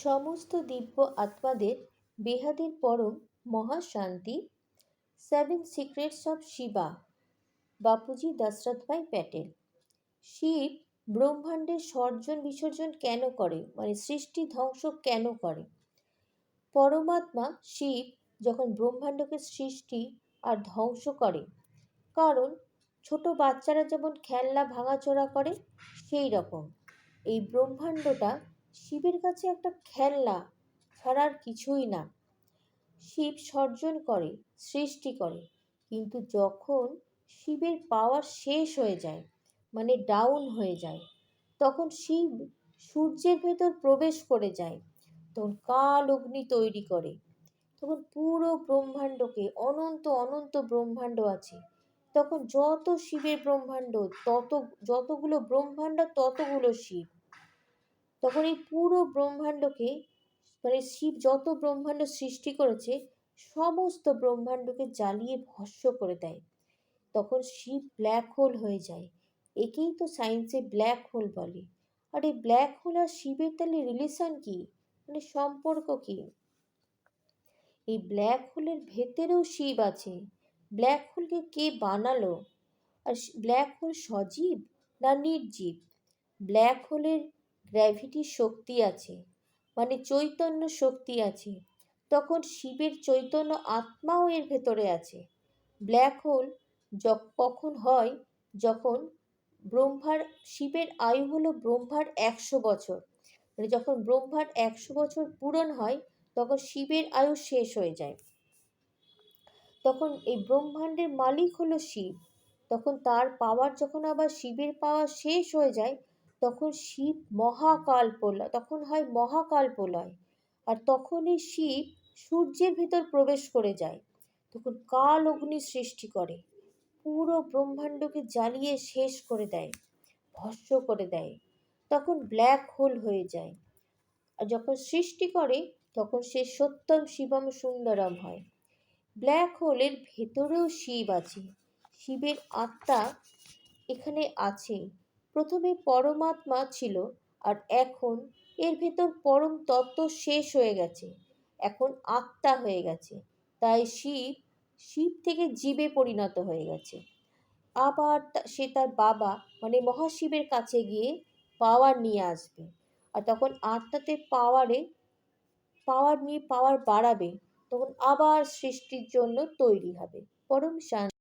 সমস্ত দিব্য আত্মাদের বেহাদের পরম মহাশান্তি। 7 secrets of Shiba, Bapuji দশরথভাই Patel. Shiva ব্রহ্মাণ্ডের সর্জন বিসর্জন কেন করে, মানে সৃষ্টি ধ্বংস কেন করে? পরমাত্মা শিব যখন ব্রহ্মাণ্ডকে সৃষ্টি আর ধ্বংস করে, কারণ ছোট বাচ্চারা যেমন খেলনা ভাঙাচোরা করে, সেই রকম এই ব্রহ্মাণ্ডটা শিবের কাছে একটা খেলনা ছাড়া আর কিছুই না। শিব সর্জন করে, সৃষ্টি করে, কিন্তু যখন শিবের পাওয়ার শেষ হয়ে যায়, মানে ডাউন হয়ে যায়, তখন শিব সূর্যের ভেতর প্রবেশ করে যায়, তখন কাল অগ্নি তৈরি করে। তখন পুরো ব্রহ্মাণ্ডকে, অনন্ত অনন্ত ব্রহ্মাণ্ড আছে, তখন যত শিবের ব্রহ্মাণ্ড, যতগুলো ব্রহ্মাণ্ড ততগুলো শিব। তখন এই পুরো ব্রহ্মাণ্ডকে, মানে শিব যত ব্রহ্মাণ্ড সৃষ্টি করেছে সমস্ত ব্রহ্মাণ্ডকে জ্বালিয়ে ভস্ম করে দেয়। তখন শিব ব্ল্যাক হোল হয়ে যায়। একেই তো সায়েন্সে ব্ল্যাক হোল বলে। আর এই ব্ল্যাক হোল আর শিবের তাহলে রিলেশন কি, মানে সম্পর্ক কি? এই ব্ল্যাক হোলের ভেতরেও শিব আছে। ব্ল্যাক হোলকে কে বানালো? আর ব্ল্যাক হোল সজীব না নির্জীব? ব্ল্যাক হোলের গ্র্যাভিটি শক্তি আছে, মানে চৈতন্য শক্তি আছে। তখন শিবের চৈতন্য আত্মাও এর ভেতরে আছে। ব্ল্যাক হোল কখন হয়? যখন শিবের আয়ু হলো ব্রহ্মার 100 বছর, মানে যখন ব্রহ্মার 100 বছর পূরণ হয়, তখন শিবের আয়ু শেষ হয়ে যায়। তখন এই ব্রহ্মাণ্ডের মালিক হলো শিব। তখন তার পাওয়ার যখন আবার শিবের পাওয়ার শেষ হয়ে যায়, তখন শিব তখন হয় মহাকাল প্রলয়। আর তখনই শিব সূর্যের ভিতর প্রবেশ করে যায়। তখন কাল অগ্নি সৃষ্টি করে, পুরো ব্রহ্মাণ্ডকে জ্বালিয়ে শেষ করে দেয়, ভস্ম করে দেয়। তখন ব্ল্যাক হোল হয়ে যায়। আর যখন সৃষ্টি করে, তখন সে সত্যম শিবম সুন্দরম হয়। ব্ল্যাক হোলের ভেতরেও শিব আছে। শিবের আত্মা এখানে আছে। প্রথমে পরমাত্মা ছিল, আর এখন এর ভেতর পরম তত্ত্ব শেষ হয়ে গেছে, এখন আত্মা হয়ে গেছে। তাই শিব থেকে জীবে পরিণত হয়ে গেছে। আবার সে তার বাবা মানে মহাশিবের কাছে গিয়ে পাওয়ার নিয়ে আসবে। আর তখন আত্মাতে পাওয়ার নিয়ে পাওয়ার বাড়াবে, তখন আবার সৃষ্টির জন্য তৈরি হবে। পরম শান্তি।